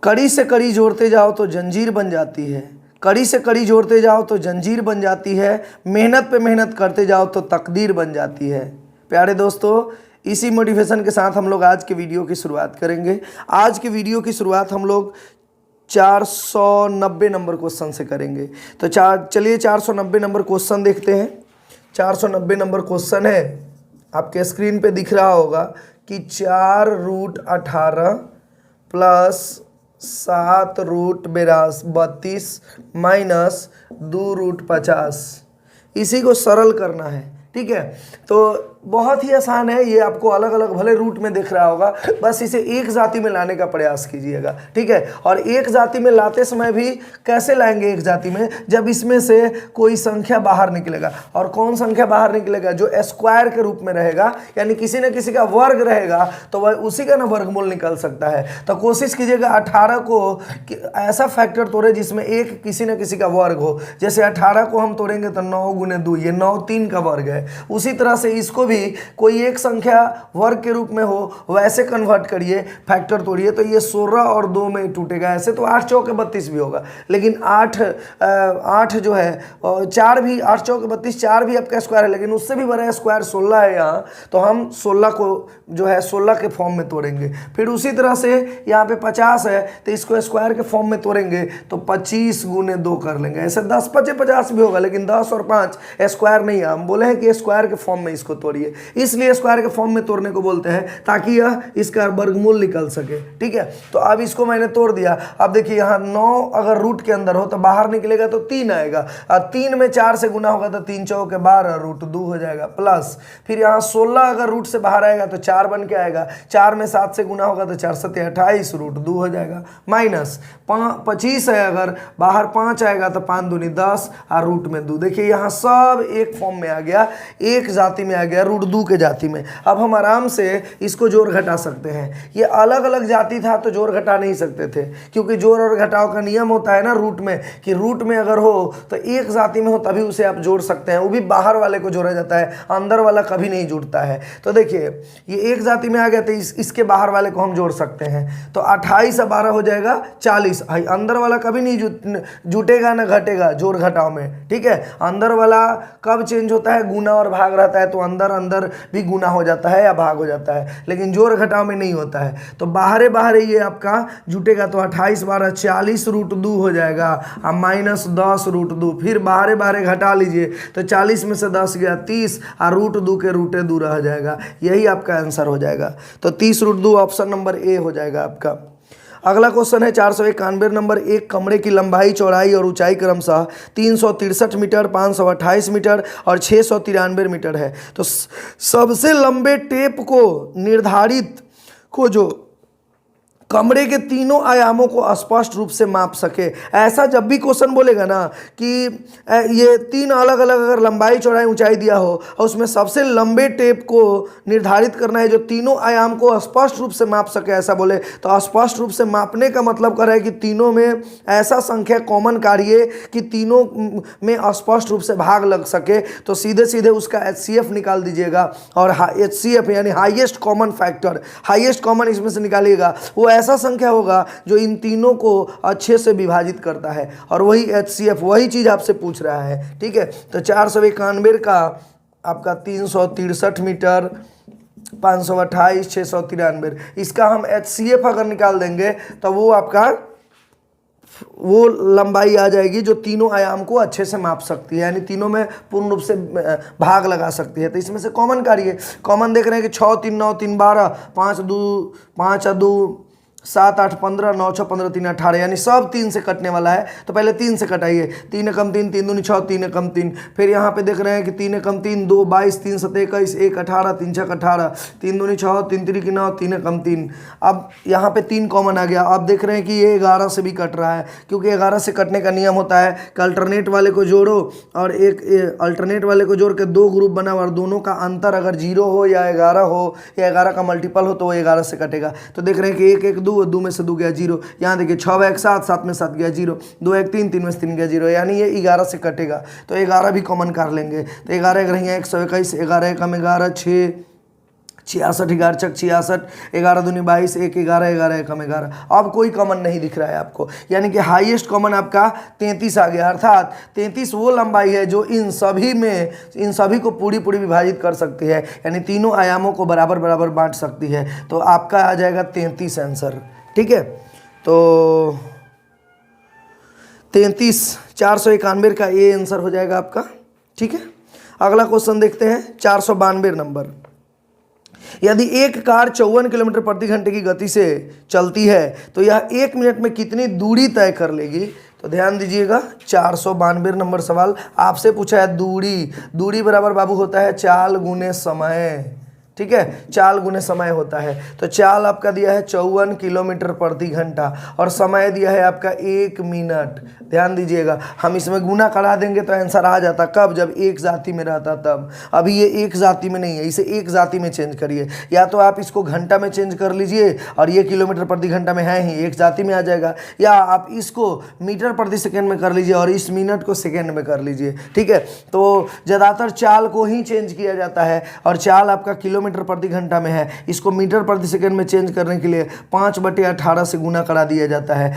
कड़ी से कड़ी जोड़ते जाओ तो जंजीर बन जाती है, कड़ी से कड़ी जोड़ते जाओ तो जंजीर बन जाती है, मेहनत पे मेहनत करते जाओ तो तकदीर बन जाती है। प्यारे दोस्तों, इसी मोटिवेशन के साथ हम लोग आज के वीडियो की शुरुआत करेंगे। आज के वीडियो की शुरुआत हम लोग 490 नंबर क्वेश्चन से करेंगे। तो चलिए 490 नंबर क्वेश्चन देखते हैं। 490 नंबर क्वेश्चन है, आपके स्क्रीन पे दिख रहा होगा कि 4√18 प्लस 7√32 माइनस 2√50, इसी को सरल करना है। ठीक है, तो बहुत ही आसान है ये, आपको अलग अलग भले रूट में दिख रहा होगा, बस इसे एक जाति में लाने का प्रयास कीजिएगा। ठीक है, और एक जाति में लाते समय भी कैसे लाएंगे एक जाति में, जब इसमें से कोई संख्या बाहर निकलेगा। और कौन संख्या बाहर निकलेगा? जो स्क्वायर के रूप में रहेगा, यानी किसी न किसी का वर्ग रहेगा, तो वह उसी का ना वर्गमूल निकल सकता है। तो कोशिश कीजिएगा 18 को ऐसा फैक्टर तोड़े जिसमें एक किसी न किसी का वर्ग हो। जैसे 18 को हम तोड़ेंगे तो 9 गुने 2, ये 9 3 का वर्ग है। उसी तरह से इसको भी कोई एक संख्या वर्ग के रूप में हो, वैसे कन्वर्ट करिए, फैक्टर तोड़िए, तो ये 16 और 2 में टूटेगा। ऐसे तो 8 चौके 32 भी होगा, लेकिन 8 जो है 4 भी, 8 चौके 32, 4 भी आपका स्क्वायर है, लेकिन उससे भी बड़ा स्क्वायर 16 है यहाँ। तो हम 16 को जो है 16 के फॉर्म में तोड़ेंगे। फिर उसी तरह से यहाँ पे 50 है, तो इसको स्क्वायर के फॉर्म में तोड़ेंगे तो 25 गुने 2 कर लेंगे। ऐसे 10 5 50 भी होगा, लेकिन 10 और 5 स्क्वायर नहीं है। हम बोले हैं कि स्क्वायर के फॉर्म में इसको तोड़िए, इसलिए स्क्वायर के फॉर्म में तोड़ने को बोलते हैं, ताकि यह इसका वर्गमूल निकल सके। ठीक है, तो अब इसको मैंने तोड़ दिया। अब देखिए यहाँ 9 अगर रूट के अंदर हो तो बाहर निकलेगा तो 3 आएगा, और 3 में 4 से गुना होगा तो 3 चौके 12 √2 हो जाएगा, प्लस फिर यहाँ 16 अगर रूट से बाहर आएगा तो 4 बन के आएगा, 4 में 7 से गुना होगा तो 4 7 28 √2 हो जाएगा, माइनस 25 है, अगर बाहर 5 आएगा तो 5 दूनी 10 और रूट में 2। देखिए यहाँ सब एक फॉर्म में आ गया, एक जाति में आ गया, √2 के जाति में। अब हम आराम से इसको जोड़ घटा सकते हैं। ये अलग अलग जाति था तो जोड़ घटा नहीं सकते थे, क्योंकि जोड़ और घटाव का नियम होता है ना रूट में, कि रूट में अगर हो तो एक जाति में हो तभी उसे आप जोड़ सकते हैं, वो भी बाहर वाले को जोड़ा जाता है, अंदर वाला कभी नहीं जुड़ता है। तो देखिए ये एक जाति में आ गया तो इसके बाहर वाले को हम जोड़ सकते हैं। तो 28 से 12 हो जाएगा 40। अंदर वाला कभी नहीं जुटेगा ना घटेगा जोड़ घटाव में। ठीक है, अंदर वाला कब चेंज होता है? गुना और भाग रहता है, तो अंदर भी गुना हो जाता है या भाग हो जाता है, लेकिन जोड़ घटाव में नहीं होता है। तो बाहरे ये आपका जुटेगा, तो 28 12 40 √2 हो जाएगा, और माइनस 10 √2। फिर बाहरे घटा लीजिए तो 40 में से 10 गया 30, और √2 के √2 रह जाएगा। यही आपका आंसर हो जाएगा। तो 30 √2 ऑप्शन नंबर ए हो जाएगा आपका। अगला क्वेश्चन है 491 नंबर। एक कमरे की लंबाई, चौड़ाई और ऊंचाई क्रमशः 363 मीटर, 528 मीटर और 693 मीटर है। तो सबसे लंबे टेप को निर्धारित को जो कमरे के तीनों आयामों को स्पष्ट रूप से माप सके। ऐसा जब भी क्वेश्चन बोलेगा ना कि ये 3 अलग अलग अगर लंबाई, चौड़ाई, ऊंचाई दिया हो और उसमें सबसे लंबे टेप को निर्धारित करना है जो तीनों आयाम को स्पष्ट रूप से माप सके, ऐसा बोले तो स्पष्ट रूप से मापने का मतलब कर रहा है कि तीनों में ऐसा संख्या कॉमन काढ़िए कि तीनों में स्पष्ट रूप से भाग लग सके। तो सीधे सीधे उसका HCF निकाल दीजिएगा, और HCF यानी highest common factor, highest common इसमें से निकालिएगा। वो ऐसा संख्या होगा जो इन तीनों को अच्छे से विभाजित करता है, और वही HCF, वही चीज आपसे पूछ रहा है। ठीक है, तो 491 का आपका 363 मीटर, 528, 693, इसका हम HCF अगर निकाल देंगे तो वो आपका वो लंबाई आ जाएगी जो तीनों आयाम को अच्छे से माप सकती है, यानी तीनों में पूर्ण रूप से भाग लगा सकती है। तो इसमें से कॉमन काढ़िए। कॉमन देख रहे हैं कि 6 3 9 3 12, 5 2 7 8 15, 9 6 15 3 18, यानी सब 3 से कटने वाला है। तो पहले 3 से कटाइए। 3 एकम 3, 3 दूनी 6, 3 एकम 3। फिर यहाँ पे देख रहे हैं कि 3 एकम 3 2 22, 3 7 21, 1 18, 3 6 18, 3 दूनी 6, 3 3 9, 3 एकम 3। अब यहाँ पे 3 कॉमन आ गया। अब देख रहे हैं कि ये 11 से भी कट रहा है, क्योंकि 11 से कटने का नियम होता है कि अल्टरनेट वाले को जोड़ो और एक अल्टरनेट वाले को जोड़ के 2 ग्रुप बनाओ, और दोनों का अंतर अगर 0 हो या 11 हो या 11 का मल्टीपल हो तो वो 11 से कटेगा। तो देख रहे हैं कि 1 1 2, 2 में से 2 गया 0। यहाँ देखिए 6 1 7, 7 में 7 गया 0, 2 1 3, 3 में से 3 गया 0, यानी ये 11 से कटेगा। तो 11 भी कॉमन कर लेंगे। तो 11 1 रही 121, 11 1 11, 6 66, 11 छक 66, 11 दूनी 22, 1 11, 11 एकम 11। अब कोई कॉमन नहीं दिख रहा है आपको, यानी कि हाईएस्ट कॉमन आपका 33 आ गया। अर्थात 33 वो लंबाई है जो इन सभी को पूरी विभाजित कर सकती है, यानी तीनों आयामों को बराबर बराबर बांट सकती है। तो आपका आ जाएगा 33 आंसर। ठीक है, तो 33 491 का ये आंसर हो जाएगा आपका। ठीक है, अगला क्वेश्चन देखते हैं 492 नंबर। यदि एक कार 54 किलोमीटर प्रति घंटे की गति से चलती है तो यह 1 मिनट में कितनी दूरी तय कर लेगी? तो ध्यान दीजिएगा, 492 नंबर सवाल आपसे पूछा है दूरी बराबर बाबू होता है चाल गुने समय। ठीक है, चाल गुने समय होता है। तो चाल आपका दिया है 54 किलोमीटर प्रति घंटा और समय दिया है आपका 1 मिनट। ध्यान दीजिएगा, हम इसमें गुना करा देंगे तो आंसर आ जाता। कब? जब एक जाति में रहता तब। अभी ये एक जाति में नहीं है, इसे एक जाति में चेंज करिए। या तो आप इसको घंटा में चेंज कर लीजिए और ये किलोमीटर प्रति घंटा में है ही, एक जाति में आ जाएगा, या आप इसको मीटर प्रति सेकेंड में कर लीजिए और इस मिनट को सेकेंड में कर लीजिए। ठीक है, तो ज़्यादातर चाल को ही चेंज किया जाता है और चाल आपका किलोमीटर प्रति घंटा में है, इसको मीटर प्रति सेकंड में चेंज करने के लिए 5/18 से गुना करा दिया जाता है।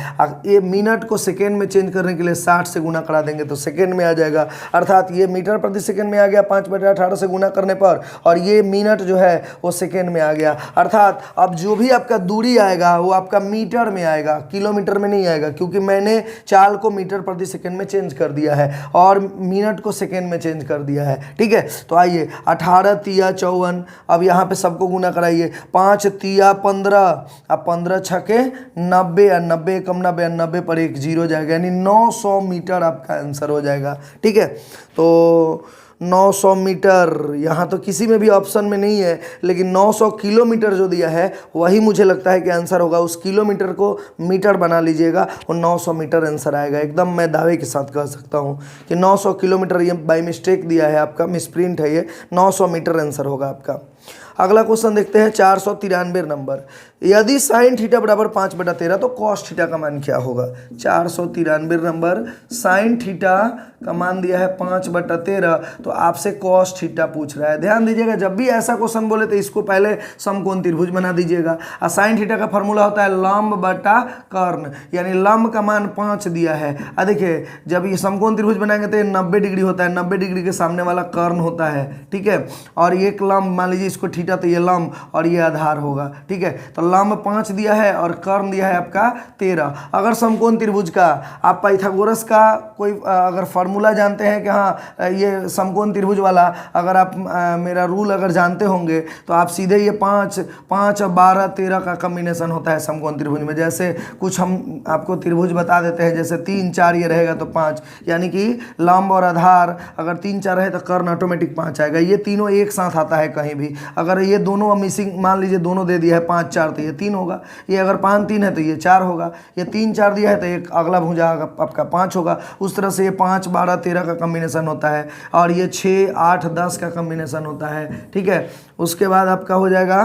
ये मिनट को सेकंड में चेंज करने के लिए 60 से गुना करा देंगे तो सेकंड में आ जाएगा। अर्थात ये मीटर प्रति सेकंड में आ गया 5/18 से गुना करने पर, और ये मिनट जो है वो सेकंड में आ गया। अर्थात अब जो भी आपका दूरी आएगा वो आपका मीटर में आएगा, किलोमीटर में नहीं आएगा, क्योंकि मैंने चाल को मीटर प्रति सेकंड में चेंज कर दिया है और मिनट को सेकंड में चेंज कर दिया है। ठीक है, तो आइए 18 तिया 54, अब यहाँ पे सबको गुना कराइए। 5 तिया 15, अब 15 छके 90, 90 कम 90, 90 पर एक जीरो जाएगा, यानी 900 मीटर आपका आंसर हो जाएगा। ठीक है, तो 900 मीटर यहाँ तो किसी में भी ऑप्शन में नहीं है, लेकिन 900 किलोमीटर जो दिया है वही मुझे लगता है कि आंसर होगा। उस किलोमीटर को मीटर बना लीजिएगा और 900 मीटर आंसर आएगा। एकदम मैं दावे के साथ कह सकता हूँ कि 900 किलोमीटर, ये बाई मिस्टेक दिया है आपका, मिसप्रिंट है ये, 900 मीटर आंसर होगा आपका। अगला क्वेश्चन देखते हैं 493 नंबर। यदि साइन थीटा बराबर 5/13 तो कॉस थीटा का मान क्या होगा? 493 नंबर, साइन थीटा का मान दिया है 5/13, तो आपसे कॉस थीटा पूछ रहा है। ध्यान दीजिएगा, जब भी ऐसा क्वेश्चन बोले तो इसको पहले समकोण त्रिभुज बना दीजिएगा। और साइन थीटा का फॉर्मूला होता है लंब बटा कर्ण, यानी लंब का मान 5 दिया है। देखिए, जब ये समकोण त्रिभुज बनाएंगे तो ये 90 डिग्री होता है, 90 डिग्री के सामने वाला कर्ण होता है। ठीक है, और एक लंब मान लीजिए इसको थीटा, तो ये लंब और ये आधार होगा। ठीक है, तो लंब 5 दिया है और कर्ण दिया है आपका 13। अगर समकोण त्रिभुज का आप पाइथागोरस का कोई अगर फार्मूला जानते हैं कि हाँ ये समकोण त्रिभुज वाला, अगर आप मेरा रूल अगर जानते होंगे तो आप सीधे ये 5 और 12 13 का कॉम्बिनेशन होता है समकोण त्रिभुज में। जैसे कुछ हम आपको त्रिभुज बता देते हैं, जैसे 3 4 ये रहेगा तो 5, यानी कि लंब और आधार अगर 3 4 रहे तो कर्ण ऑटोमेटिक 5 आएगा। ये तीनों एक साथ आता है कहीं भी। अगर ये दोनों मिसिंग मान लीजिए दोनों दे दिया है 5 4, तो ये 3 होगा। ये अगर 5 3 है तो ये 4 होगा। ये 3 4 दिया है तो एक अगला भुजा आपका 5 होगा। उस तरह से ये 5 12 13 का कॉम्बिनेशन होता है, और ये 6 8 10 का कॉम्बिनेशन होता है। ठीक है, उसके बाद आपका हो जाएगा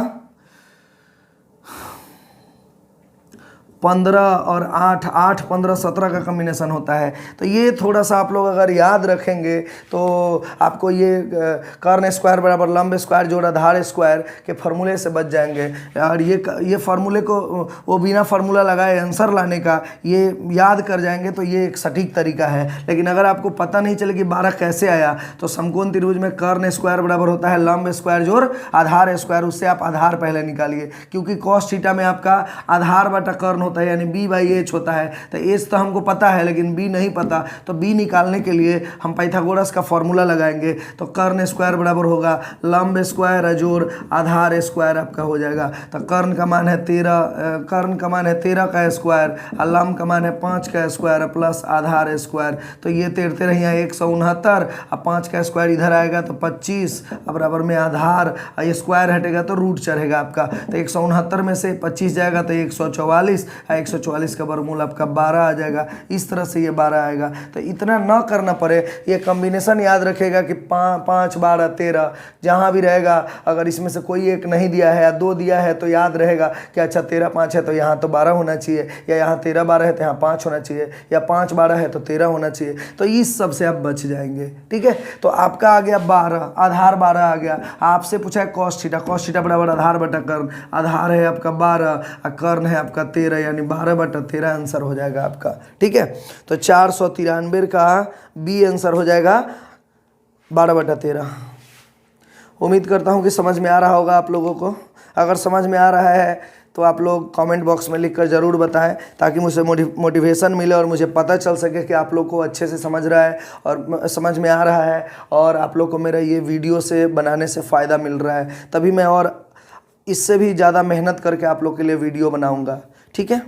15 और 8 8 15 17 का कॉम्बिनेशन होता है। तो ये थोड़ा सा आप लोग अगर याद रखेंगे तो आपको ये कर्ण स्क्वायर बराबर लंब स्क्वायर जोड़ आधार स्क्वायर के फार्मूले से बच जाएंगे। और ये फार्मूले को वो बिना फार्मूला लगाए आंसर लाने का ये याद कर जाएंगे तो ये एक सटीक तरीका है। लेकिन अगर आपको पता नहीं चले कि 12 कैसे आया, तो समकोण त्रिभुज में कर्ण स्क्वायर बराबर होता है लंब स्क्वायर जोड़ आधार स्क्वायर। उससे आप आधार पहले निकालिए, क्योंकि कॉस थीटा में आपका आधार बटा कर्ण होता है, यानी b/h होता है। तो h तो हमको पता है लेकिन b नहीं पता, तो b निकालने के लिए हम पाइथागोरस का फॉर्मूला लगाएंगे। तो कर्ण स्क्वायर बराबर होगा लंब स्क्वायर जोड़ आधार स्क्वायर आपका हो जाएगा। तो कर्ण का मान है 13, कर्ण का मान है 13 का स्क्वायर, और लंब का मान है 5 का स्क्वायर प्लस आधार स्क्वायर। तो ये 13 यहाँ 169, अब 5 का स्क्वायर इधर आएगा तो 25, अब बराबर में आधार, ये स्क्वायर हटेगा तो रूट चढ़ेगा आपका। तो 169 में से 25 जाएगा तो 144, 144 का वर्गमूल आपका 12 आ जाएगा, इस तरह से ये 12 आएगा। तो इतना ना करना पड़े, ये कॉम्बिनेशन याद रखेगा कि 5 12 13 जहाँ भी रहेगा, अगर इसमें से कोई एक नहीं दिया है या 2 दिया है तो याद रहेगा कि अच्छा 13 5 है तो यहाँ तो 12 होना चाहिए, या यहाँ 13 12 है तो यहाँ 5 होना चाहिए, या 5 12 है तो 13 होना चाहिए। तो इस सब से आप बच जाएंगे, ठीक है। तो आपका आ गया 12, आधार 12 आ गया। आपसे पूछा है cos थीटा बराबर आधार बटा कर्ण, आधार है आपका 12 और कर्ण है आपका 13, यानी 12 बटा 13 आंसर हो जाएगा आपका, ठीक है। तो 493 का बी आंसर हो जाएगा 12 बटा 13। उम्मीद करता हूँ कि समझ में आ रहा होगा आप लोगों को। अगर समझ में आ रहा है तो आप लोग कमेंट बॉक्स में लिखकर ज़रूर बताएं, ताकि मुझे मोटिवेशन मिले और मुझे पता चल सके कि आप लोग को अच्छे से समझ रहा है और समझ में आ रहा है, और आप लोग को मेरा ये वीडियो से बनाने से फ़ायदा मिल रहा है। तभी मैं और इससे भी ज़्यादा मेहनत करके आप लोग के लिए वीडियो बनाऊँगा, ठीक है।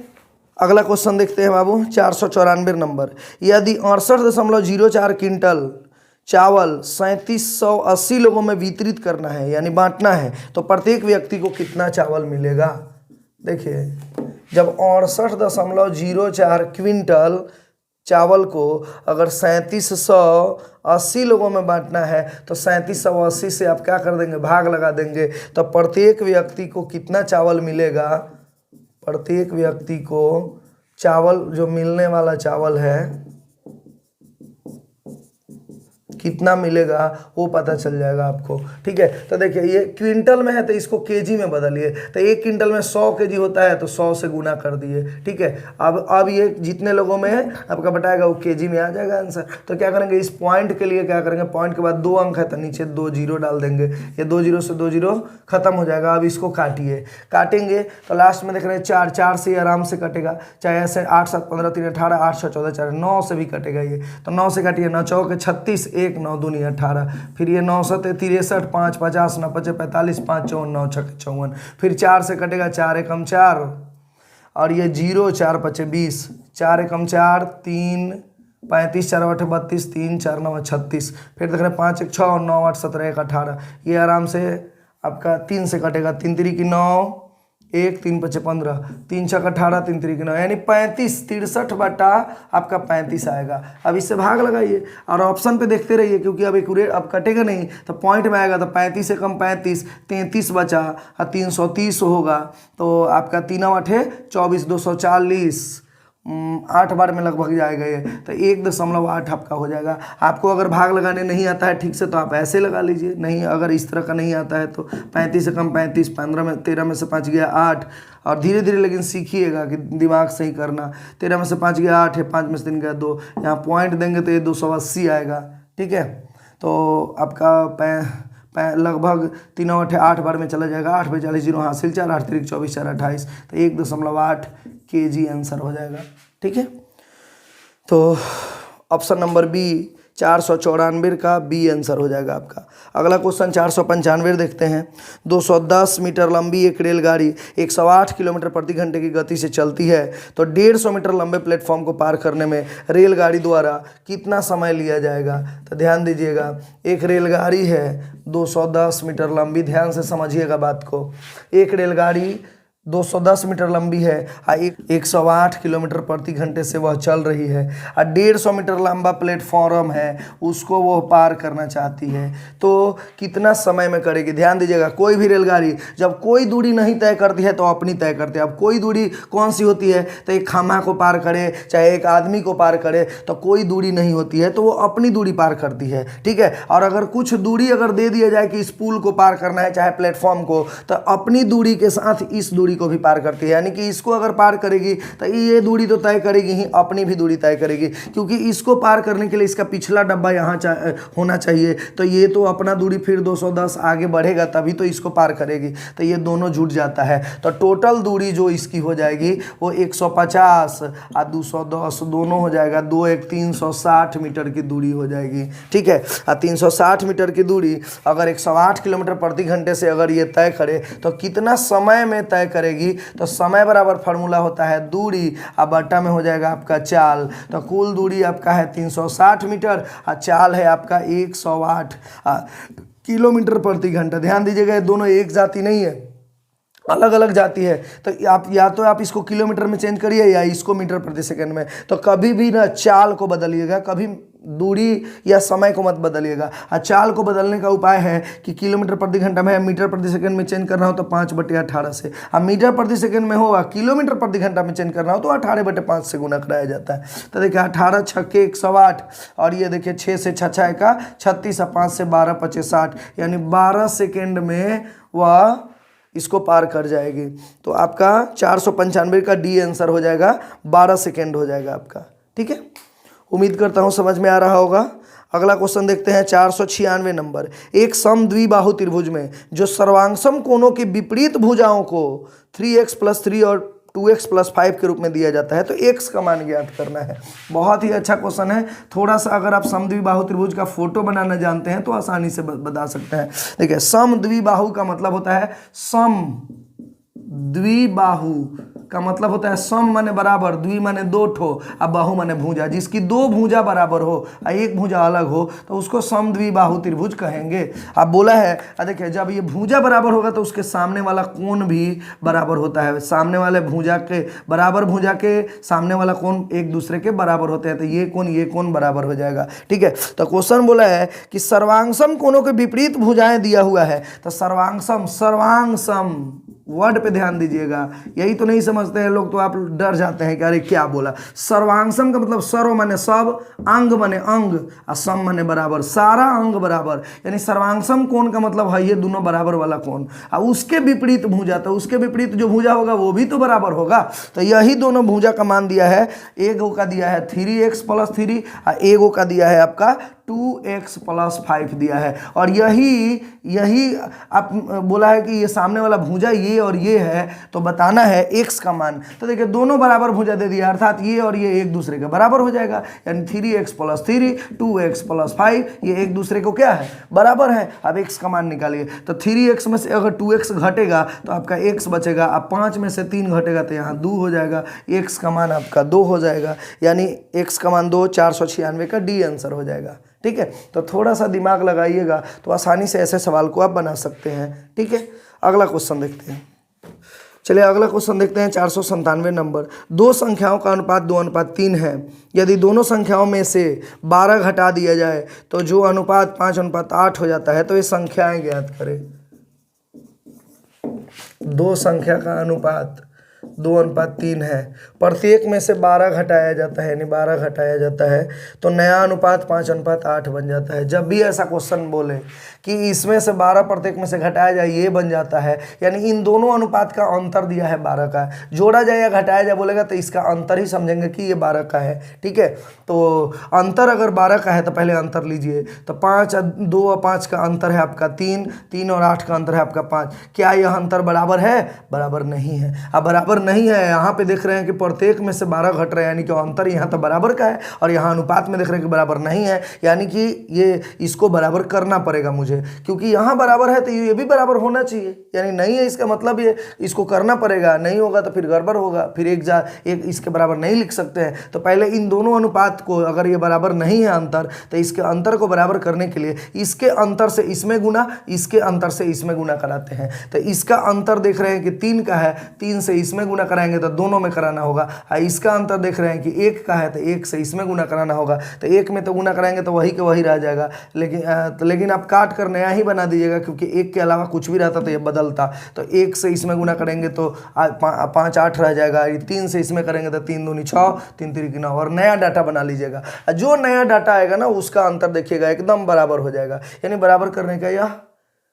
अगला क्वेश्चन देखते हैं बाबू, 494 नंबर। यदि 68.04 क्विंटल चावल 3780 लोगों में वितरित करना है, यानी बांटना है, तो प्रत्येक व्यक्ति को कितना चावल मिलेगा। देखिए, जब 68.04 क्विंटल चावल को अगर 3780 लोगों में बांटना है, तो 3780 से आप क्या कर देंगे, भाग लगा देंगे। तो प्रत्येक व्यक्ति को कितना चावल मिलेगा, प्रत्येक व्यक्ति को चावल जो मिलने वाला चावल है कितना मिलेगा वो पता चल जाएगा आपको, ठीक है। तो देखिए, ये क्विंटल में है तो इसको केजी में बदलिए। तो 1 क्विंटल में 100 केजी होता है तो 100 से गुना कर दिए, ठीक है। अब ये जितने लोगों में है आपका बताएगा वो केजी में आ जाएगा आंसर। तो क्या करेंगे, इस पॉइंट के लिए क्या करेंगे, पॉइंट के बाद 2 अंक है तो नीचे 2 जीरो डाल देंगे। ये 2 जीरो से 2 जीरो खत्म हो जाएगा। अब इसको काटिए, काटेंगे तो लास्ट में देख रहे हैं 4 से आराम से कटेगा, चाहे ऐसे 8 7 15 3 18 8 6 14 4 9 से भी कटेगा ये। तो 9 से काटिए, 9 चौके 36, 1 9 दूनी 18, फिर ये 9 7 63, 5 50 9 5 45, 5 54 9 6 54, फिर 4 से कटेगा, 4 एकम 4 और ये 0 4 5 20, 4 एकम 4 3 35, 4 8 32, 3 4 9 36, फिर देख रहे हैं 5 1 6 9 8 17 1 18। ये आराम से आपका 3 से कटेगा, 3 3 की 9, 1 3 5 15, 3 6 18, 3 3 की 9, यानी 35 63 बटा आपका 35 आएगा। अब इससे भाग लगाइए और ऑप्शन पे देखते रहिए, क्योंकि अब एक्यूरेट अब कटेगा नहीं तो पॉइंट में आएगा। तो 35 से कम 35, 33 बचा और 330 होगा। तो आपका 3 8 24, 240 8 बार में लगभग जाएगा ये। तो 1.8 आपका हो जाएगा। आपको अगर भाग लगाने नहीं आता है ठीक से तो आप ऐसे लगा लीजिए, नहीं अगर इस तरह का नहीं आता है तो 35 से कम 35, 15 में 13 में से 5 गया 8, और धीरे धीरे लेकिन सीखिएगा कि दिमाग से ही करना। 13 में से 5 गया 8 है, 5 में से 3 गया 2, यहाँ पॉइंट देंगे तो ये 280 आएगा, ठीक है। तो आपका लगभग 3 8 8 बार में चला जाएगा। 8 पे 40 जीरो हासिल, 4 8 3 24 4 28, तो 1.8 kg आंसर हो जाएगा, ठीक है। तो ऑप्शन नंबर बी 494 का बी आंसर हो जाएगा आपका। अगला क्वेश्चन 495 देखते हैं। 210 मीटर लंबी एक रेलगाड़ी 108 किलोमीटर प्रति घंटे की गति से चलती है, तो 150 मीटर लंबे प्लेटफॉर्म को पार करने में रेलगाड़ी द्वारा कितना समय लिया जाएगा। तो ध्यान दीजिएगा, एक रेलगाड़ी है 210 मीटर लंबी, ध्यान से समझिएगा बात को। एक रेलगाड़ी 210 मीटर लंबी है और 108 किलोमीटर प्रति घंटे से वह चल रही है, और 150 मीटर लंबा प्लेटफॉर्म है उसको वो पार करना चाहती है, तो कितना समय में करेगी। ध्यान दीजिएगा, कोई भी रेलगाड़ी जब कोई दूरी नहीं तय करती है तो अपनी तय करती है। अब कोई दूरी कौन सी होती है, तो एक खामा को पार करे चाहे एक आदमी को पार करे, तो कोई दूरी नहीं होती है, तो वो अपनी दूरी पार करती है, ठीक है। और अगर कुछ दूरी अगर दे दिया जाए कि इस पुल को पार करना है चाहे प्लेटफॉर्म को, तो अपनी दूरी के साथ इस दूरी को भी पार करती है। यानी कि इसको अगर पार करेगी तो ये दूरी तो तय करेगी ही, अपनी भी दूरी तय करेगी, क्योंकि इसको पार करने के लिए इसका पिछला डब्बा यहाँ होना चाहिए। तो ये तो अपना दूरी फिर 210 आगे बढ़ेगा तभी तो इसको पार करेगी, तो ये दोनों जुड़ जाता है। तो टोटल दूरी जो इसकी हो जाएगी वो 150 और 210 दोनों हो जाएगा, 2 1 360 मीटर की दूरी हो जाएगी, ठीक है। और 360 मीटर की दूरी अगर 108 किलोमीटर प्रति घंटे से अगर ये तय करे तो कितना समय में तय करेगी। तो समय बराबर फार्मूला होता है दूरी अब बट्टा में हो जाएगा आपका चाल। तो कुल दूरी आपका है 360 मीटर और चाल है आपका 108 किलोमीटर प्रति घंटा। ध्यान दीजिएगा, ये दोनों एक जाति नहीं है, अलग अलग जाती है। तो आप या तो आप इसको किलोमीटर में चेंज करिए या इसको मीटर प्रति सेकंड में। तो कभी भी ना चाल को बदलिएगा, कभी दूरी या समय को मत बदलिएगा। और चाल को बदलने का उपाय है कि किलोमीटर प्रति घंटा में मीटर प्रति सेकंड में चेंज करना हो तो 5/18 से, अब मीटर प्रति सेकंड में होगा किलोमीटर प्रति घंटा में चेंज करना हो तो 18/5 से गुना कराया जाता है। तो देखिए 18 छक्के 108, और ये देखिए 6 से 6 6 का 36, 5 से 12 25 60, यानी 12 सेकेंड में वह इसको पार कर जाएगी। तो आपका 495 का डी आंसर हो जाएगा, 12 सेकेंड हो जाएगा आपका। ठीक है, उम्मीद करता हूँ समझ में आ रहा होगा। अगला क्वेश्चन देखते हैं 496 नंबर। एक सम द्विबाहु त्रिभुज में जो सर्वांगसम कोणों की विपरीत भुजाओं को 3x + 3 और 2x + 5 के रूप में दिया जाता है, तो x का मान ज्ञात करना है। बहुत ही अच्छा क्वेश्चन है। थोड़ा सा अगर आप समद्विबाहु त्रिभुज का फोटो बनाना जानते हैं तो आसानी से बता सकते हैं। देखिए समद्विबाहु का मतलब होता है, समद्विबाहु का मतलब होता है सम माने बराबर, द्वि माने दो ठो, अब बाहु माने भुजा। जिसकी दो भुजा बराबर हो और एक भुजा अलग हो तो उसको समद्विबाहु त्रिभुज कहेंगे। अब बोला है, देखिए जब ये भुजा बराबर होगा तो उसके सामने वाला कोण भी बराबर होता है। सामने वाले भुजा के बराबर, भुजा के सामने वाला कोण एक दूसरे के बराबर होते हैं, तो ये कोण बराबर हो जाएगा। ठीक है, तो क्वेश्चन बोला है कि सर्वांगसम कोणों के विपरीत भुजाएं दिया हुआ है। तो सर्वांगसम वर्ड पे ध्यान दीजिएगा, यही तो नहीं समझते हैं लोग, तो आप डर जाते हैं कि अरे क्या बोला। सर्वांगसम का मतलब सर्व माने सब, अंग माने अंग, और सम माने बराबर, सारा अंग बराबर, यानी सर्वांगसम कोण का मतलब है ये दोनों बराबर वाला कोण। और उसके विपरीत भुजा, तो उसके विपरीत जो भुजा होगा वो भी तो बराबर होगा। तो यही दोनों भुजा का मान दिया है। एगो का दिया है 3x + 3 और एगो का दिया है आपका 2x + 5 दिया है। और यही आप बोला है कि ये सामने वाला भुजा ये और ये है, तो बताना है x का मान। तो देखिए दोनों बराबर भुजा दे दिया, अर्थात ये और ये एक दूसरे के बराबर हो जाएगा, यानी 3x + 3 2x + 5 ये एक दूसरे को क्या है, बराबर है। अब x का मान निकालिए, तो 3x में से अगर 2x घटेगा तो आपका x बचेगा, अब 5 में से 3 घटेगा तो यहाँ 2 हो जाएगा, x का मान आपका 2 हो जाएगा, यानी x का मान 2, 496 का डी आंसर हो जाएगा। ठीक है, तो थोड़ा सा दिमाग लगाइएगा तो आसानी से ऐसे सवाल को आप बना सकते हैं। ठीक है, अगला क्वेश्चन देखते हैं। चलिए अगला क्वेश्चन देखते हैं 497 नंबर। दो संख्याओं का अनुपात 2:3 है। यदि दोनों संख्याओं में से 12 घटा दिया जाए तो जो अनुपात 5:8 हो जाता है, तो ये संख्याएं ज्ञात करें। दो संख्या का अनुपात 2:3 है, प्रत्येक में से 12 घटाया जाता है, यानी 12 घटाया जाता है, तो नया अनुपात 5:8 बन जाता है। जब भी ऐसा क्वेश्चन बोले कि इसमें से 12 प्रत्येक में से घटाया जाए, ये बन जाता है, यानी इन दोनों अनुपात का अंतर दिया है 12 का, जोड़ा जाए या घटाया जाए बोलेगा तो इसका अंतर ही समझेंगे कि ये 12 का है। ठीक है, तो अंतर अगर 12 का है तो पहले अंतर लीजिए, तो 5 2 और 5 का अंतर है आपका 3, 3 और 8 का अंतर है आपका 5। क्या यह अंतर बराबर है? बराबर नहीं है। अब बराबर नहीं है, यहाँ पे देख रहे हैं कि प्रत्येक में से 12 घट रहे हैं, यानी कि अंतर यहाँ तो बराबर का है, और यहाँ अनुपात में देख रहे हैं कि बराबर नहीं है, यानी कि ये इसको बराबर करना पड़ेगा मुझे, क्योंकि यहाँ बराबर है तो ये भी बराबर होना चाहिए, यानी नहीं है इसका मतलब ये इसको करना पड़ेगा, नहीं होगा तो फिर गड़बड़ होगा, फिर एक इसके बराबर नहीं लिख सकते हैं। तो पहले इन दोनों अनुपात को, अगर ये बराबर नहीं है अंतर, तो इसके अंतर को बराबर करने के लिए इसके अंतर से इसमें गुना, इसके अंतर से इसमें गुना कराते हैं। तो इसका अंतर देख रहे हैं कि 3 का है, 3 से इसमें गुना कराएंगे तो दोनों में कराना होगा। इसका अंतर देख रहे हैं कि 1 का है, तो 1 से इसमें गुना कराना होगा, तो 1 में तो गुना कराएंगे तो वही के वही रह जाएगा, लेकिन आप काट कर नया ही बना दीजिएगा, क्योंकि 1 के अलावा कुछ भी रहता तो ये बदलता। तो 1 से इसमें गुना करेंगे तो 5 8 रह जाएगा, 3 से इसमें करेंगे तो 3 दूनी 6, 3 3 9, और नया डाटा बना लीजिएगा। जो नया डाटा आएगा ना उसका अंतर देखिएगा एकदम बराबर हो जाएगा, यानी बराबर करने का यह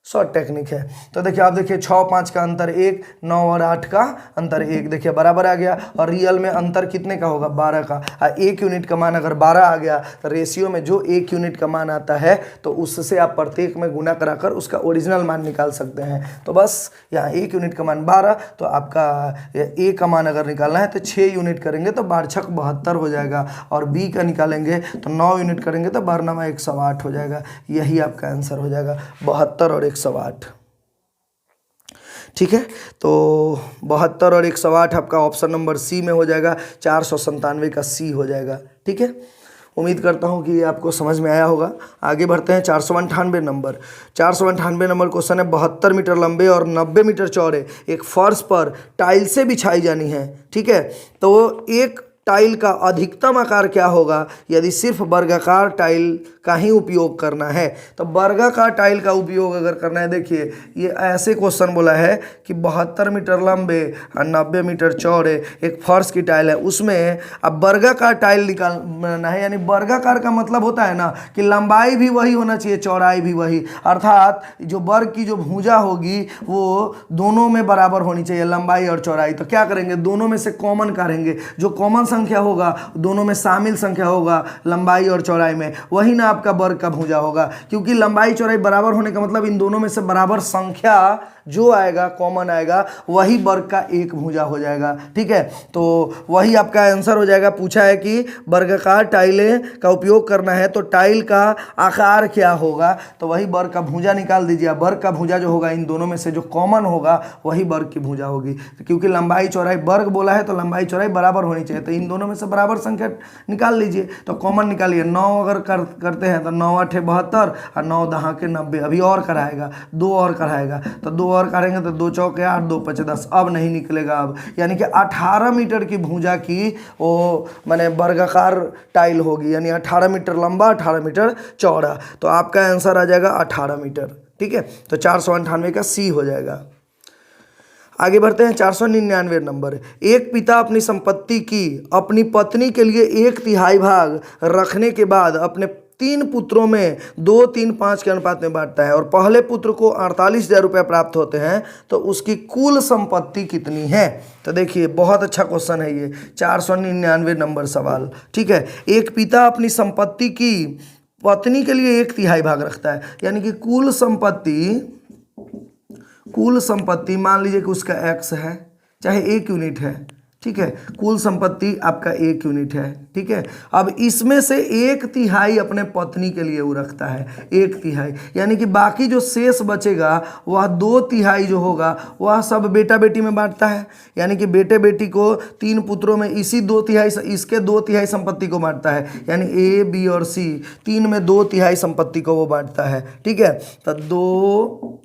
शॉर्ट टेक्निक है। तो देखिए आप देखिए 6 5 का अंतर 1, 9 और 8 का अंतर 1, देखिए बराबर आ गया। और रियल में अंतर कितने का होगा? 12 का। 1 यूनिट का मान अगर 12 आ गया तो रेशियो में जो 1 यूनिट का मान आता है तो उससे आप प्रत्येक में गुना कराकर उसका ओरिजिनल मान निकाल सकते हैं। तो बस यहाँ 1 यूनिट का मान 12, तो आपका ए का मान अगर निकालना है तो 6 यूनिट करेंगे तो 12 6 72 हो जाएगा, और बी का निकालेंगे तो 9 यूनिट करेंगे तो 12 108 हो जाएगा। यही आपका आंसर हो जाएगा, 72 और 108। ठीक है, तो 72 और 108 आपका ऑप्शन नंबर सी में हो जाएगा, 497 का सी हो जाएगा। ठीक है, उम्मीद करता हूँ कि ये आपको समझ में आया होगा। आगे बढ़ते हैं 498 नंबर। 498 नंबर क्वेश्चन है 72 मीटर लंबे और 90 मीटर चौड़े एक फर्श पर टाइल्सें बिछाई जानी है। ठीक है, तो एक टाइल का अधिकतम आकार क्या होगा यदि सिर्फ वर्गाकार टाइल का ही उपयोग करना है। तो वर्गाकार टाइल का उपयोग अगर करना है, देखिए ये ऐसे क्वेश्चन बोला है कि 72 मीटर लंबे और 90 मीटर चौड़े एक फर्श की टाइल है, उसमें अब वर्गाकार टाइल निकालना है। यानी वर्गाकार का मतलब होता है ना कि लंबाई भी वही होना चाहिए, चौड़ाई भी वही, अर्थात जो वर्ग की जो भुजा होगी वो दोनों में बराबर होनी चाहिए, लंबाई और चौड़ाई। तो क्या करेंगे, दोनों में से कॉमन करेंगे, जो कॉमन संख्या होगा दोनों में शामिल संख्या होगा लंबाई और चौड़ाई में, वही ना आपका वर्ग का भुजा होगा। क्योंकि लंबाई चौड़ाई बराबर होने का मतलब इन दोनों में से बराबर संख्या जो आएगा कॉमन आएगा वही वर्ग का एक भुजा हो जाएगा। ठीक है, तो वही आपका आंसर हो जाएगा। पूछा है कि वर्गाकार टाइलें का उपयोग करना है तो टाइल का आकार क्या होगा, तो वही वर्ग का भुजा निकाल दीजिए। वर्ग का भुजा जो होगा इन दोनों में से जो कॉमन होगा वही वर्ग की भुजा होगी। क्योंकि लंबाई चौड़ाई वर्ग बोला है तो लंबाई चौड़ाई बराबर होनी चाहिए, तो इन दोनों में से बराबर संख्या निकाल लीजिए। तो कॉमन निकालिए, 9 अगर करते हैं तो 9 8 72 और 9 10 के 90। अभी और कराएगा, 2 और कराएगा, तो 2 और करेंगे तो 2 चौके 8 2 5 10। अब नहीं निकलेगा अब, यानी कि 18 मीटर की भुजा की वो माने वर्गाकार टाइल होगी, यानी 18 मीटर लंबा 18 मीटर चौड़ा। तो आपका आंसर आ जाएगा 18 मीटर। ठीक है, तो 498 का सी हो जाएगा। आगे बढ़ते हैं 499 नंबर। एक पिता अपनी संपत्ति की अपनी पत्नी के लिए 1/3 भाग रखने के बाद अपने 3 पुत्रों में 2 3 5 के अनुपात में बांटता है और पहले पुत्र को 48,000 रुपये प्राप्त होते हैं, तो उसकी कुल संपत्ति कितनी है। तो देखिए बहुत अच्छा क्वेश्चन है ये, 499 नंबर सवाल। ठीक है, एक पिता अपनी संपत्ति की पत्नी के लिए 1/3 भाग रखता है, यानी कि कुल संपत्ति मान लीजिए कि उसका x है, चाहे 1 यूनिट है। ठीक है, कुल संपत्ति आपका 1 यूनिट है। ठीक है, अब इसमें से 1/3 अपने पत्नी के लिए वो रखता है, 1/3, यानी कि बाकी जो शेष बचेगा वह 2/3 जो होगा वह सब बेटा बेटी में बांटता है। यानी कि बेटे बेटी को 3 पुत्रों में इसी 2/3 इसके 2/3 संपत्ति को बांटता है, यानी A B और C 3 में 2/3 संपत्ति को वो बांटता है। ठीक है, तो 2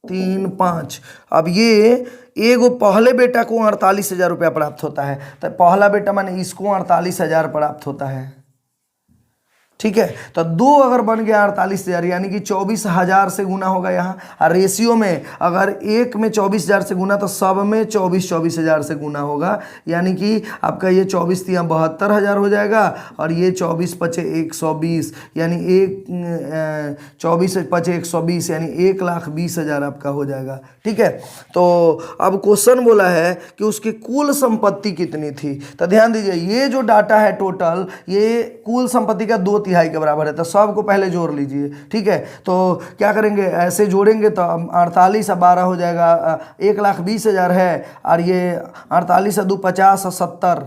3 5। अब ये एगो पहले बेटा को 48,000 रुपया प्राप्त होता है, तो पहला बेटा माने इसको 48,000 प्राप्त होता है। ठीक है, तो 2 अगर बन गया 48,000, यानी कि 24,000 से गुना होगा यहाँ। और रेशियो में अगर एक में 24,000 से गुना तो सब में 24,000 से गुना होगा, यानी कि आपका ये 24 3 72,000 हो जाएगा और ये 24 5 120, यानी 24 5 120 यानी 1,20,000 आपका हो जाएगा। ठीक है, तो अब क्वेश्चन बोला है कि उसकी कुल संपत्ति कितनी थी। तो ध्यान दीजिए ये जो डाटा है टोटल, ये कुल संपत्ति का 2/3 के बराबर है, तो सबको पहले जोड़ लीजिए। ठीक है, तो क्या करेंगे, ऐसे जोड़ेंगे तो 48 और 12 हो जाएगा 1,20,000 है, और ये 48 और 2 50 और 70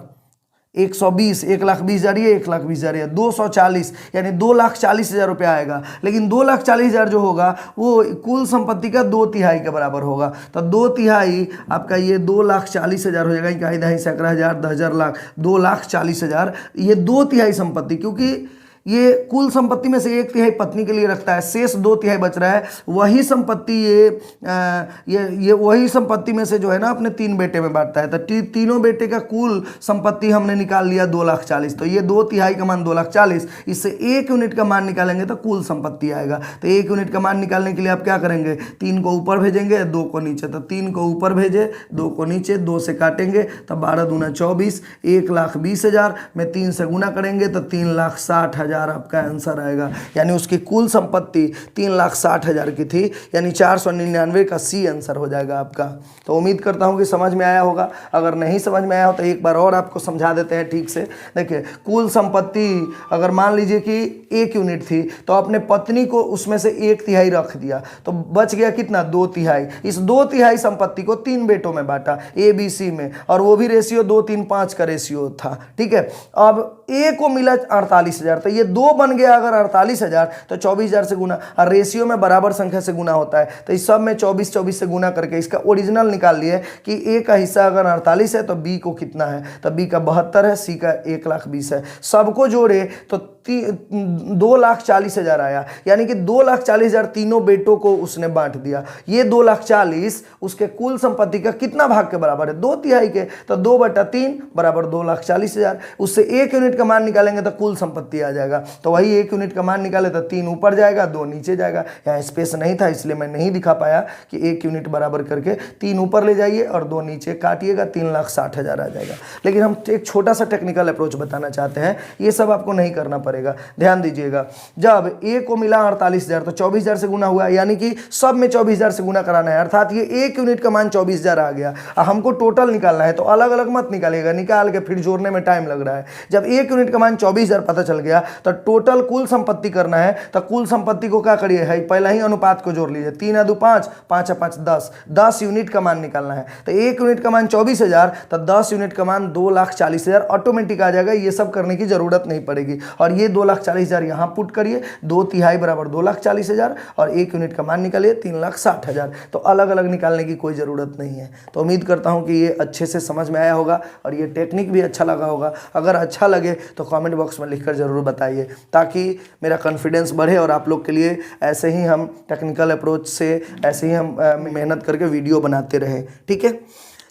120, 1,20,000 ये 1,20,000 ये 240, यानी 2,40,000 रुपया आएगा। लेकिन 2,40,000 जो होगा वो कुल संपत्ति का 2/3 के बराबर होगा। तो 2/3 आपका ये 2,40,000 हो जाएगा। इकाई दहाई सैकड़ा हजार 10,000 लाख 2,40,000, ये 2/3 संपत्ति, क्योंकि ये कुल संपत्ति में से 1/3 पत्नी के लिए रखता है, शेष 2/3 बच रहा है। वही संपत्ति ये वही संपत्ति में से जो है ना अपने 3 बेटे में बांटता है। तो तीनों बेटे का कुल संपत्ति हमने निकाल लिया 2,40,000, तो ये 2/3 का मान 2,40,000, इससे 1 यूनिट का मान निकालेंगे तो कुल संपत्ति आएगा। तो 1 यूनिट का मान निकालने के लिए आप क्या करेंगे, 3 को ऊपर भेजेंगे 2 को नीचे, तो 3 को ऊपर भेजे 2 को नीचे, 2 से काटेंगे तो 12 दूना 24, 1,20,000 में 3 से गुना करेंगे तो 3,60,000 आपका आंसर आएगा। यानी उसकी कुल संपत्ति 3,60,000 की थी, यानी 499 का सी आंसर हो जाएगा आपका। तो उम्मीद करता हूं कि समझ में आया होगा। अगर नहीं समझ में आया हो तो एक बार और आपको समझा देते हैं ठीक से। देखिए कुल संपत्ति अगर मान लीजिए कि 1 यूनिट थी, तो अपने पत्नी को उसमें से 1/3 रख दिया, तो बच गया कितना 2/3। इस 2/3 संपत्ति को 3 बेटों में बांटा ABC में, और वो भी रेशियो 2 3 5 का रेशियो था। ठीक है, अब A को मिला 48,000, तो ये ये 2 बन गया अगर 48,000 तो 24,000 से गुना, और रेशियो में बराबर संख्या से गुना होता है, तो इस सब में 24 से गुना करके इसका ओरिजिनल निकाल लिए कि ए का हिस्सा अगर 48 है तो बी को कितना है, तो बी का 72 है, सी का 1,20,000 है। सबको जोड़े तो 2,40,000 आया, यानी कि 2,40,000 तीनों बेटों को उसने बांट दिया। ये 2,40,000 उसके कुल संपत्ति का कितना भाग के बराबर है, 2/3 के, तो 2/3 बराबर 2,40,000। उससे 1 यूनिट का मान निकालेंगे तो कुल संपत्ति आ जाएगा। तो वही 1 यूनिट का मान निकाले तो 3 ऊपर जाएगा, 2 नीचे जाएगा। यहाँ स्पेस नहीं था इसलिए मैं नहीं दिखा पाया कि 1 यूनिट बराबर करके 3 ऊपर ले जाइए और 2 नीचे काटिएगा, 3,60,000 आ जाएगा। लेकिन हम एक छोटा सा टेक्निकल अप्रोच बताना चाहते हैं, ये सब आपको नहीं करना पड़ेगा। ध्यान दीजिएगा, जब ए को मिला 48,000 तो 24,000 से गुना हुआ, यानी कि सब में 24,000 से गुना कराना है, अर्थात ये 1 यूनिट का मान 24,000 आ गया। हमको टोटल निकालना है, तो अलग अलग मत निकालिएगा, निकाल के फिर जोड़ने में टाइम लग रहा है। जब 1 यूनिट का मान 24,000 पता चल गया तो टोटल कुल संपत्ति करना है, तो कुल संपत्ति को क्या करिए है, पहला ही अनुपात को जोड़ लीजिए, 3 × 2 = 5, 5 × 5 = 10 यूनिट का मान निकालना है। तो 1 यूनिट का मान 24,000 तो 10 यूनिट का मान 2,40,000 ऑटोमेटिक आ जाएगा। ये सब करने की जरूरत नहीं पड़ेगी। और ये 2,40,000 यहाँ पुट करिए, 2/3 बराबर 2,40,000 और 1 यूनिट का मान निकालिए 3,60,000। तो अलग अलग निकालने की कोई ज़रूरत नहीं है। तो उम्मीद करता हूँ कि ये अच्छे से समझ में आया होगा और ये टेक्निक भी अच्छा लगा होगा। अगर अच्छा लगे तो कमेंट बॉक्स में लिखकर ज़रूर बताइए, ताकि मेरा कॉन्फिडेंस बढ़े और आप लोग के लिए ऐसे ही हम टेक्निकल अप्रोच से ऐसे ही हम मेहनत करके वीडियो बनाते रहें। ठीक है,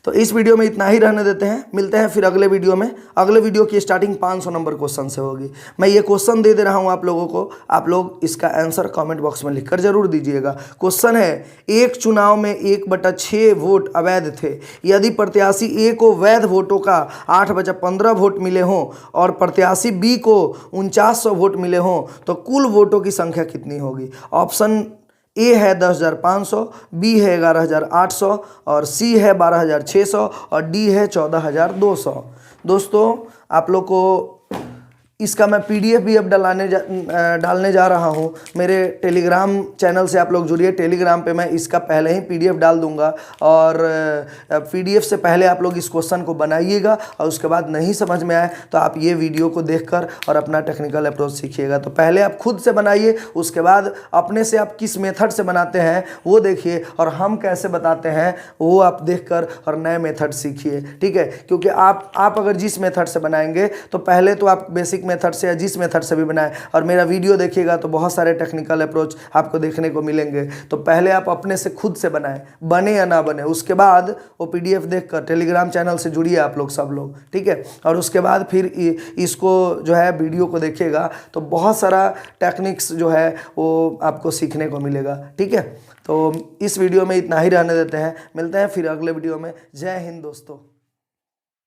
तो इस वीडियो में इतना ही रहने देते हैं, मिलते हैं फिर अगले वीडियो में। अगले वीडियो की स्टार्टिंग 500 नंबर क्वेश्चन से होगी। मैं ये क्वेश्चन दे रहा हूँ आप लोगों को, आप लोग इसका आंसर कमेंट बॉक्स में लिखकर जरूर दीजिएगा। क्वेश्चन है, एक चुनाव में 1/6 वोट अवैध थे। यदि प्रत्याशी ए को वैध वोटों का 8/15 वोट मिले हों और प्रत्याशी बी को 4900 वोट मिले हों तो कुल वोटों की संख्या कितनी होगी। ऑप्शन ए है 10,500, बी है 11,800 और सी है 12,600 और डी है 14,200। दोस्तों, आप लोग को इसका मैं PDF भी अब डालने जा रहा हूँ। मेरे टेलीग्राम चैनल से आप लोग जुड़िए, टेलीग्राम पे मैं इसका पहले ही PDF डाल दूंगा और PDF से पहले आप लोग इस क्वेश्चन को बनाइएगा और उसके बाद नहीं समझ में आए तो आप ये वीडियो को देखकर और अपना टेक्निकल अप्रोच सीखिएगा। तो पहले आप खुद से बनाइए, उसके बाद अपने से आप किस मेथड से बनाते हैं वो देखिए और हम कैसे बताते हैं वो आप देखकर और नए मेथड सीखिए। ठीक है, क्योंकि आप अगर जिस मेथड से बनाएंगे तो पहले तो आप बेसिक मेथड से या जिस मेथड से भी बनाएं और मेरा वीडियो देखिएगा तो बहुत सारे टेक्निकल अप्रोच आपको देखने को मिलेंगे। तो पहले आप अपने से खुद से बनाएं, बने या ना बने, उसके बाद वो PDF देखकर टेलीग्राम चैनल से जुड़िए आप लोग सब लोग। ठीक है, और उसके बाद फिर इसको जो है वीडियो को देखिएगा तो बहुत सारा टेक्निक्स जो है वो आपको सीखने को मिलेगा। ठीक है, तो इस वीडियो में इतना ही रहने देते हैं, मिलते हैं फिर अगले वीडियो में। जय हिंद दोस्तों।